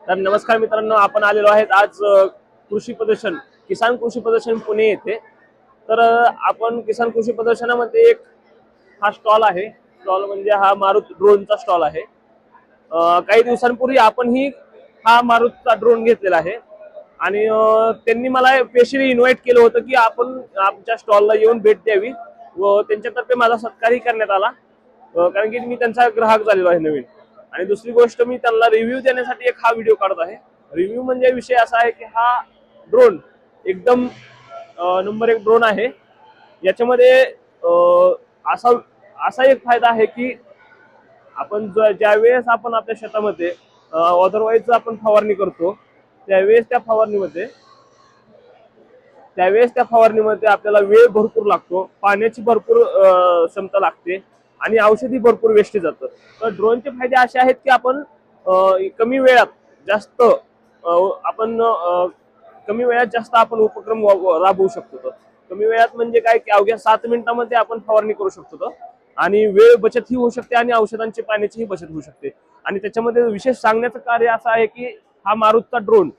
तर नमस्कार मित्रांनो, आपण आलेलो आहेत आज कृषी प्रदर्शन किसान कृषी प्रदर्शन पुणे येथे। तर आपण किसान कृषी प्रदर्शनामध्ये एक हा स्टॉल आहे। स्टॉल म्हणजे हा मारुत ड्रोनचा स्टॉल आहे। काही दिवसांपूर्वी आपणही हा मारुतचा ड्रोन घेतलेला आहे आणि त्यांनी मला स्पेशली इन्व्हाइट केलं होतं की आपण आमच्या स्टॉलला येऊन भेट द्यावी व त्यांच्यातर्फे माझा सत्कारही करण्यात आला, कारण की मी त्यांचा ग्राहक झालेलो आहे नवीन। आणि दुसरी गोष्ट, मी त्यांना रिव्ह्यू देण्यासाठी एक हा व्हिडिओ काढत आहे। रिव्ह्यू म्हणजे विषय असा आहे की हा ड्रोन एकदम नंबर एक ड्रोन आहे। याच्यामध्ये असा असा एक फायदा आहे की आपण ज्यावेळेस आपण आपल्या शेतामध्ये अदरवाईज आपण फवारणी करतो, त्यावेळेस त्या फवारणीमध्ये आपल्याला वेळ भरपूर लागतो, पाण्याची भरपूर क्षमता लागते आणि औषधी भरपूर वेस्ट जातं। तर ड्रोनचे फायदे असे आहेत की आपण कमी वेळात जास्त आपण उपक्रम राबवू शकतो। कमी वेळात म्हणजे काय की अवघ्या 7 मिनिटांमध्ये आपण फवारणी करू शकतो आणि वेळ बचत ही होऊ शकते आणि औषधांची पाण्याचीही बचत होऊ शकते। आणि त्याच्यामध्ये विशेष सांगण्याचं कार्य असं आहे की हा मारुतचा ड्रोन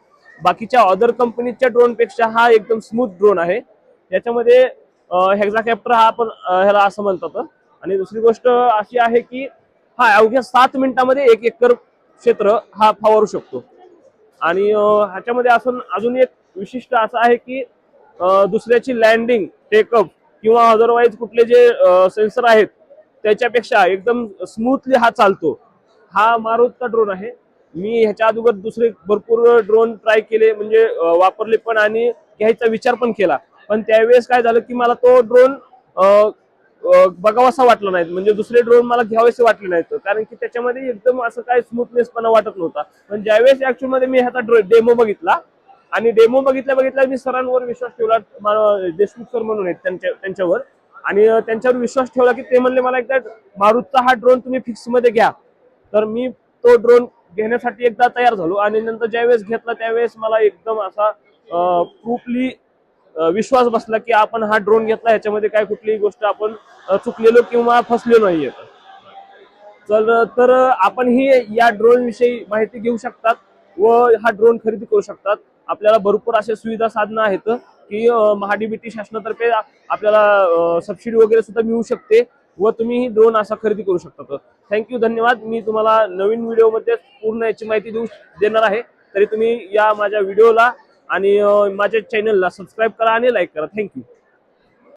बाकीच्या अदर कंपनीच्या ड्रोन पेक्षा हा एकदम स्मूथ ड्रोन आहे। याच्यामध्ये हेक्साकॅप्टर हा आपण ह्याला असं म्हणतात। आणि दुसरी गोष्ट अशी आहे की हा अवघ्या 7 मिनिटांमध्ये 1 एकर क्षेत्र हा फवारू शकतो। आणि ह्याच्यामध्ये अजून एक विशिष्ट असं आहे की दुसऱ्याची लँडिंग, टेकअप किंवा अदरवाईज कुठले जे सेन्सर आहेत त्याच्यापेक्षा एकदम स्मूथली हा चालतो। हा मारुतचा ड्रोन आहे। मी ह्याच्या अगोदर दुसरे भरपूर ड्रोन ट्राय केले, म्हणजे वापरले पण आणि घ्यायचा विचार पण केला, पण त्यावेळेस काय झालं की मला तो ड्रोन बघावासा वाटला नाही, म्हणजे दुसरे ड्रोन मला घ्यावेसे वाटले नाहीत, कारण की त्याच्यामध्ये एकदम असं काय स्मूथनेसपणा वाटत नव्हता। पण ज्यावेळेस ऍक्च्युअल मध्ये मी ह्याचा डेमो बघितला आणि डेमो बघितल्या मी सरांवर विश्वास ठेवला, देशमुख सर म्हणून आहेत त्यांच्यावर, आणि त्यांच्यावर विश्वास ठेवला की ते म्हणले मला एकदा मारुतचा हा ड्रोन तुम्ही फिक्स मध्ये घ्या। तर मी तो ड्रोन घेण्यासाठी एकदा तयार झालो आणि नंतर ज्यावेळेस घेतला त्यावेळेस मला एकदम असा प्रूफली विश्वास बसला की आपण हा ड्रोन घेतला, ह्याच्यामध्ये काय कुठलीही गोष्ट आपण चुकलेलो किंवा फसलेलो नाहीये। तर आपण ही या ड्रोन विषयी माहिती घेऊ शकतात व हा ड्रोन खरेदी करू शकतात। आपल्याला भरपूर अशा सुविधा साधनं आहेत की महाडीबीटी शासनातर्फे आपल्याला सबसिडी वगैरे सुद्धा मिळू शकते व तुम्ही ही ड्रोन असा खरेदी करू शकता। थँक्यू, धन्यवाद। मी तुम्हाला नवीन व्हिडिओमध्ये पूर्ण याची माहिती देणार आहे, तरी तुम्ही या माझ्या व्हिडिओला आणि माझ्या चॅनलला सबस्क्राईब करा आणि लाईक करा। थँक्यू।